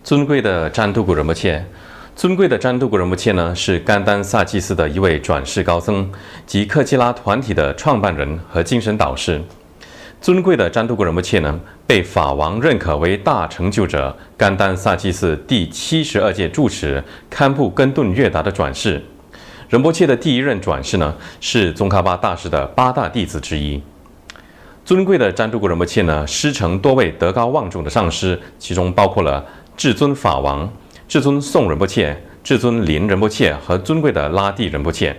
尊贵的占都古仁波切，尊贵的占都古仁波切呢，是甘丹萨祭司的一位转世高僧及克基拉团体的创办人和精神导师。尊贵的占都古仁波切呢，被法王认可为大成就者甘丹萨祭司第72届住持堪布根顿月达的转世。仁波切的第一任转世呢，是宗喀巴大师的8大弟子之一。尊贵的占都古仁波切呢，师承多位德高望重的上师，其中包括了至尊法王、至尊颂仁波切、至尊林仁波切和尊贵的拉蒂仁波切。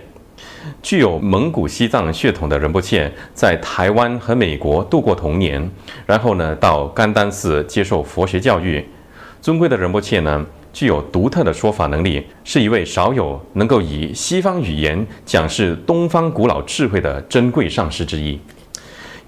具有蒙古西藏血统的仁波切在台湾和美国度过童年，然后呢到甘丹寺接受佛学教育。尊贵的仁波切呢，具有独特的说法能力，是一位少有能够以西方语言讲释东方古老智慧的珍贵上师之一。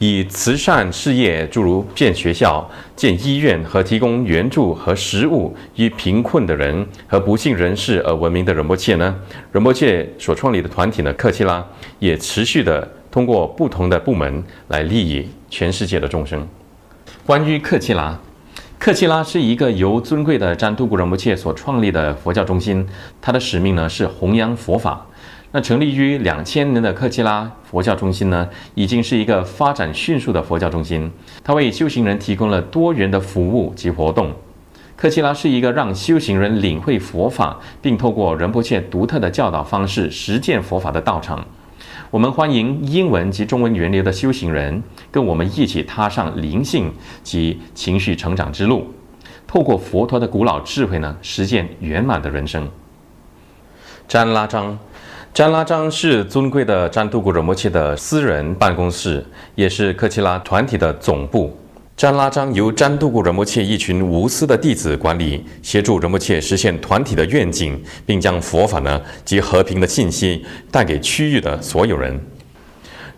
以慈善事业诸如建学校、建医院和提供援助和食物于贫困的人和不幸人士而闻名的仁波切呢，仁波切所创立的团体呢克沏拉也持续的通过不同的部门来利益全世界的众生。关于克沏拉，克沏拉是一个由尊贵的占都古仁波切所创立的佛教中心，它的使命呢是弘扬佛法。那成立于2000年的克沏拉佛教中心呢，已经是一个发展迅速的佛教中心。它为修行人提供了多元的服务及活动。克沏拉是一个让修行人领会佛法，并透过仁波切独特的教导方式实践佛法的道场。我们欢迎英文及中文源流的修行人，跟我们一起踏上灵性及情绪成长之路，透过佛陀的古老智慧呢，实践圆满的人生。占拉章。占拉章是尊贵的占都古仁波切的私人办公室，也是克沏拉团体的总部。占拉章由占都古仁波切一群无私的弟子管理，协助仁波切实现团体的愿景，并将佛法呢及和平的信息带给区域的所有人。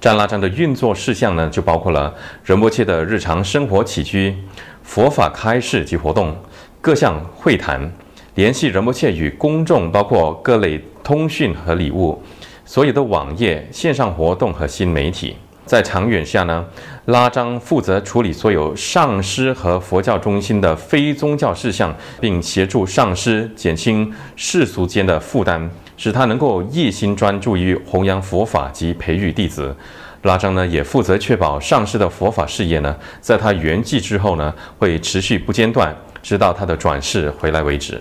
占拉章的运作事项呢，就包括了仁波切的日常生活起居、佛法开示及活动、各项会谈、联系仁波切与公众，包括各类通讯和礼物，所有的网页、线上活动和新媒体。在长远下呢，拉章负责处理所有上师和佛教中心的非宗教事项，并协助上师减轻世俗间的负担，使他能够一心专注于弘扬佛法及培育弟子。拉章呢，也负责确保上师的佛法事业呢，在他圆寂之后呢，会持续不间断，直到他的转世回来为止。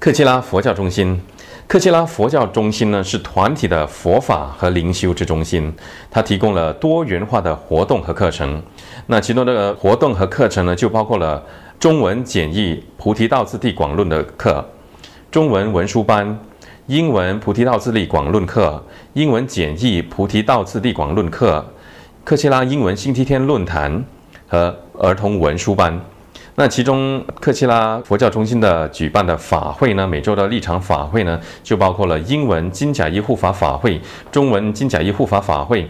克沏拉佛教中心，克沏拉佛教中心呢是团体的佛法和灵修之中心，它提供了多元化的活动和课程。那其中的活动和课程呢，就包括了中文简译菩提道次第广论的课、中文文书班、英文菩提道次第广论课、英文简译菩提道次第广论课、克沏拉英文星期天论坛和儿童文书班。那其中克沏拉佛教中心的举办的法会呢，每周的立场法会呢，就包括了英文金甲一护法法会、中文金甲一护法法会、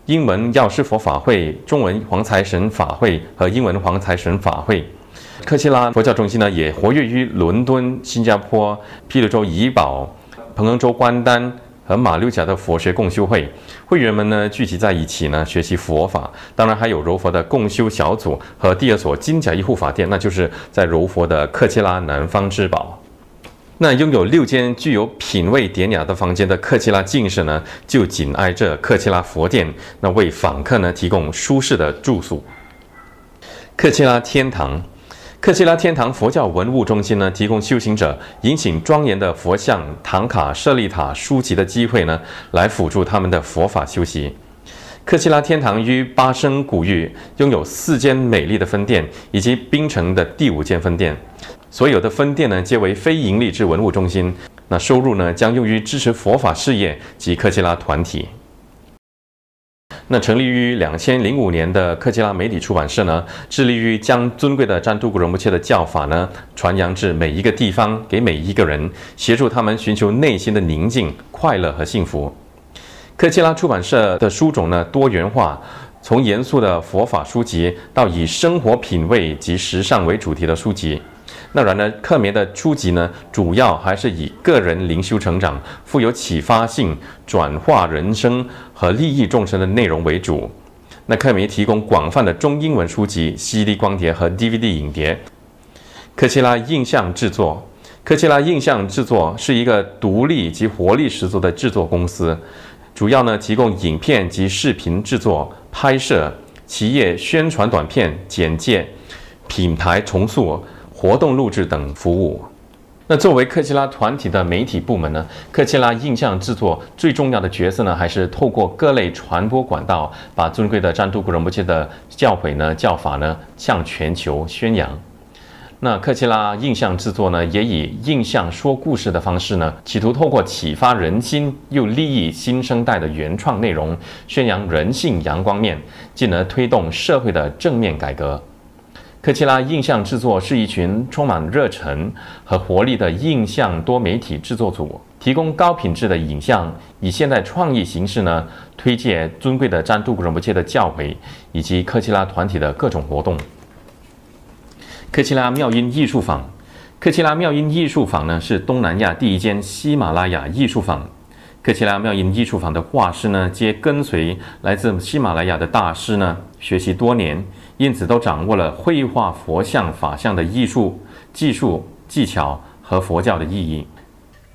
英文药师佛法会、中文黄财神法会和英文黄财神法会。克沏拉佛教中心呢，也活跃于伦敦、新加坡、霹雳州怡保、彭亨州关丹和马六甲的佛学共修会，会员们呢聚集在一起呢学习佛法。当然还有柔佛的共修小组和第二所金甲一护法店，那就是在柔佛的克沏拉南方之宝。那拥有6间具有品味典雅的房间的克沏拉净舍呢，就紧挨着克沏拉佛殿，那为访客呢提供舒适的住宿。克沏拉天堂。克沏拉天堂佛教文物中心呢，提供修行者引请庄严的佛像、唐卡、舍利塔、书籍的机会呢，来辅助他们的佛法修习。克沏拉天堂于巴生古域拥有4间美丽的分店，以及槟城的第5间分店。所有的分店呢，皆为非营利之文物中心。那收入呢，将用于支持佛法事业及克沏拉团体。那成立于2005年的克沏拉媒体出版社呢，致力于将尊贵的占都古仁波切的教法呢传扬至每一个地方，给每一个人，协助他们寻求内心的宁静、快乐和幸福。克沏拉出版社的书种呢多元化，从严肃的佛法书籍到以生活品味及时尚为主题的书籍。那然而，克媒的书籍呢，主要还是以个人灵修成长、富有启发性、转化人生和利益众生的内容为主。那克媒提供广泛的中英文书籍、CD 光碟和 DVD 影碟。科奇拉印象制作，科奇拉印象制作是一个独立及活力十足的制作公司，主要呢提供影片及视频制作、拍摄、企业宣传短片、简介、品牌重塑、活动录制等服务。那作为科奇拉团体的媒体部门呢，科奇拉印象制作最重要的角色呢，还是透过各类传播管道，把尊贵的占都古仁波切的教诲呢、教法呢，向全球宣扬。那科奇拉印象制作呢，也以印象说故事的方式呢，企图透过启发人心又利益新生代的原创内容，宣扬人性阳光面，进而推动社会的正面改革。科奇拉印象制作是一群充满热忱和活力的印象多媒体制作组，提供高品质的影像，以现代创意形式呢，推介尊贵的占都古仁波切的教诲以及科奇拉团体的各种活动。科奇拉妙音艺术坊，科奇拉妙音艺术坊呢是东南亚第一间喜马拉雅艺术坊。科奇拉妙音艺术坊的画师呢，皆跟随来自喜马拉雅的大师呢学习多年，因此都掌握了绘画佛像、法像的艺术、技术、技巧和佛教的意义。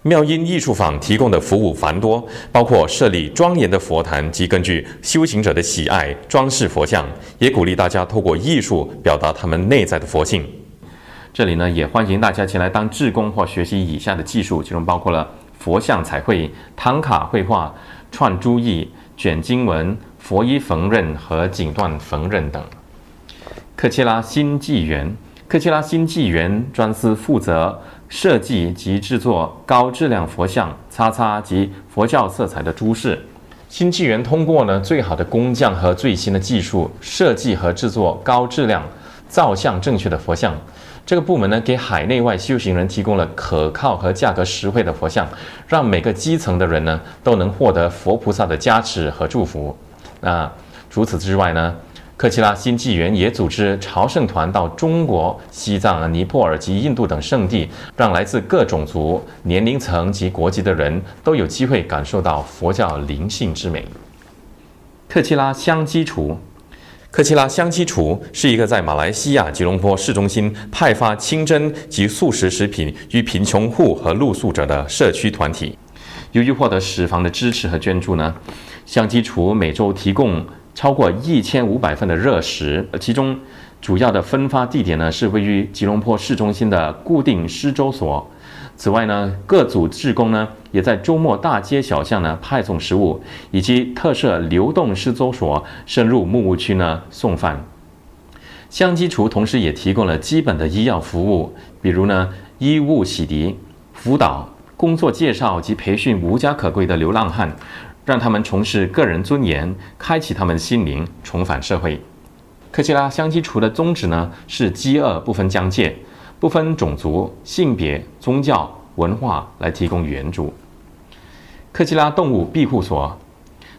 妙音艺术坊提供的服务繁多，包括设立庄严的佛坛及根据修行者的喜爱装饰佛像，也鼓励大家透过艺术表达他们内在的佛性。这里呢，也欢迎大家前来当志工或学习以下的技术，其中包括了佛像彩绘、唐卡绘画、串珠艺、卷经文、佛衣缝纫和锦缎缝纫等。科奇拉新纪元，科奇拉新纪元专司负责设计及制作高质量佛像、叉叉及佛教色彩的珠饰。新纪元通过呢最好的工匠和最新的技术，设计和制作高质量、造像正确的佛像。这个部门呢，给海内外修行人提供了可靠和价格实惠的佛像，让每个基层的人呢都能获得佛菩萨的加持和祝福。除此之外呢，科奇拉新纪元也组织朝圣团到中国、西藏、尼泊尔及印度等圣地，让来自各种族、年龄层及国籍的人都有机会感受到佛教灵性之美。科奇拉香积厨，科奇拉香积厨是一个在马来西亚吉隆坡市中心派发清真及素食食品于贫穷户和露宿者的社区团体。由于获得食房的支持和捐助呢，香积厨每周提供超过1500份的热食，其中主要的分发地点呢是位于吉隆坡市中心的固定施粥所。此外呢，各组志工呢也在周末大街小巷呢派送食物，以及特设流动施粥所深入木屋区呢送饭。香积厨同时也提供了基本的医药服务，比如呢衣物洗涤、辅导、工作介绍及培训无家可归的流浪汉，让他们重视个人尊严，开启他们心灵，重返社会。科奇拉香积厨的宗旨呢是饥饿不分疆界，不分种族、性别、宗教、文化来提供援助。科奇拉动物庇护所，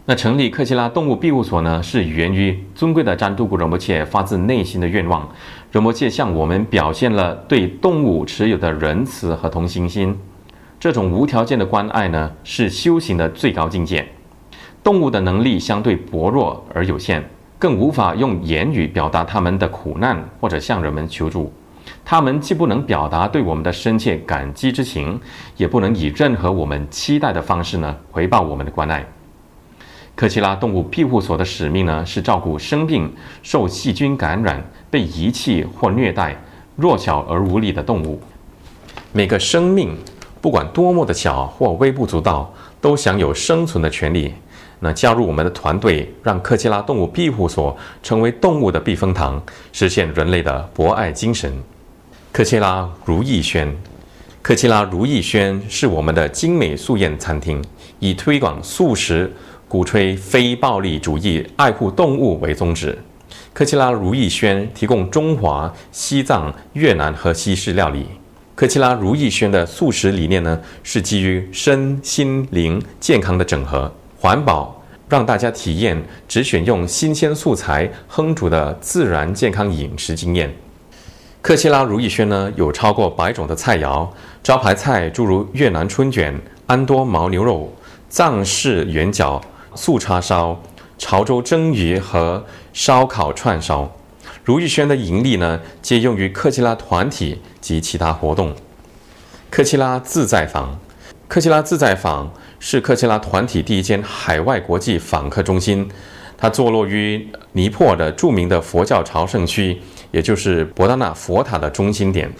那成立科奇拉动物庇护所呢，是源于尊贵的占都古仁波切发自内心的愿望。仁波切向我们表现了对动物持有的仁慈和同情心。这种无条件的关爱呢，是修行的最高境界。动物的能力相对薄弱而有限，更无法用言语表达他们的苦难或者向人们求助。他们既不能表达对我们的深切感激之情，也不能以任何我们期待的方式呢回报我们的关爱。科奇拉动物庇护所的使命呢，是照顾生病、受细菌感染、被遗弃或虐待、弱小而无力的动物。每个生命，不管多么的小或微不足道，都享有生存的权利。那加入我们的团队，让科奇拉动物庇护所成为动物的避风塘，实现人类的博爱精神。科奇拉如意轩，科奇拉如意轩是我们的精美素宴餐厅，以推广素食、鼓吹非暴力主义、爱护动物为宗旨。科奇拉如意轩提供中华、西藏、越南和西式料理。科奇拉如意轩的素食理念呢，是基于身心灵健康的整合，环保，让大家体验只选用新鲜素材烹煮的自然健康饮食经验。科奇拉如意轩呢，有超过100种的菜肴，招牌菜诸如越南春卷、安多牦牛肉、藏式圆饺、素叉烧、潮州蒸鱼和烧烤串烧。如意轩的盈利呢，皆用于科奇拉团体及其他活动。科奇拉自在坊，科奇拉自在坊是科奇拉团体第一间海外国际访客中心，它坐落于尼泊尔的著名的佛教朝圣区，也就是博达纳佛塔的中心点。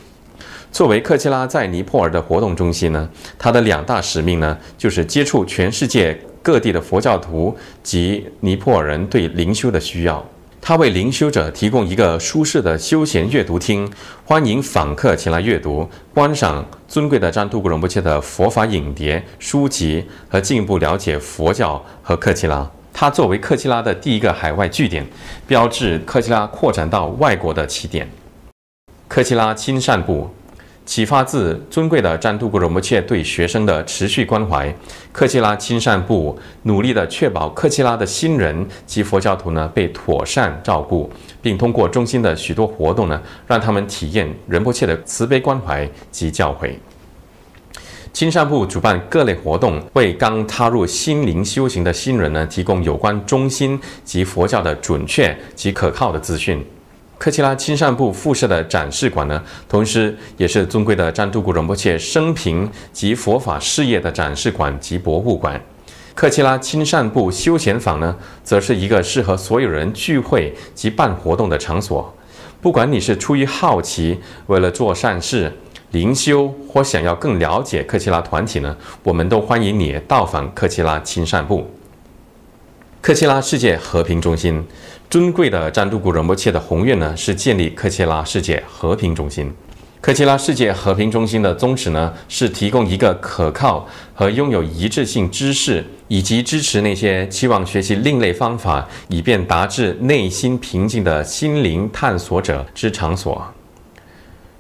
作为科奇拉在尼泊尔的活动中心呢，它的2大使命呢，就是接触全世界各地的佛教徒及尼泊尔人对灵修的需要。它为灵修者提供一个舒适的休闲阅读厅，欢迎访客前来阅读、观赏尊贵的占都古仁波切的佛法影碟、书籍和进一步了解佛教和科奇拉。它作为科奇拉的第一个海外据点，标志科奇拉扩展到外国的起点。科奇拉亲善部启发自尊贵的占都古仁波切对学生的持续关怀，科奇拉亲善部努力地确保科奇拉的新人及佛教徒呢被妥善照顾，并通过中心的许多活动呢，让他们体验仁波切的慈悲关怀及教诲。亲善部主办各类活动，为刚踏入心灵修行的新人呢提供有关中心及佛教的准确及可靠的资讯。科奇拉亲善部附设的展示馆呢，同时也是尊贵的占都古仁波切生平及佛法事业的展示馆及博物馆。科奇拉亲善部休闲坊呢，则是一个适合所有人聚会及办活动的场所。不管你是出于好奇，为了做善事、灵修，或想要更了解科奇拉团体呢，我们都欢迎你到访科奇拉亲善部。科奇拉世界和平中心，尊贵的占都古仁波切的宏愿呢，是建立科奇拉世界和平中心。科奇拉世界和平中心的宗旨呢，是提供一个可靠和拥有一致性知识，以及支持那些期望学习另类方法，以便达至内心平静的心灵探索者之场所。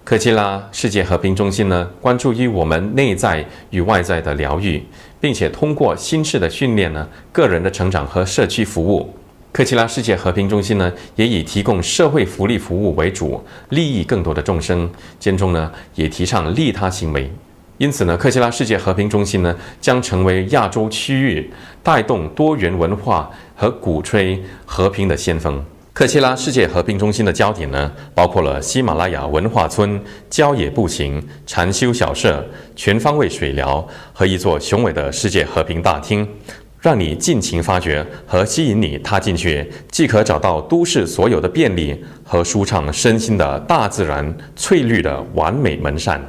科奇拉世界和平中心呢，关注于我们内在与外在的疗愈，并且通过心智的训练呢，个人的成长和社区服务。科奇拉世界和平中心呢，也以提供社会福利服务为主，利益更多的众生，间中呢，也提倡利他行为。因此呢，科奇拉世界和平中心呢，将成为亚洲区域带动多元文化和鼓吹和平的先锋。科奇拉世界和平中心的焦点呢，包括了喜马拉雅文化村、郊野步行、禅修小社、全方位水疗和一座雄伟的世界和平大厅，让你尽情发掘和吸引你踏进去，即可找到都市所有的便利和舒畅身心的大自然翠绿的完美门扇。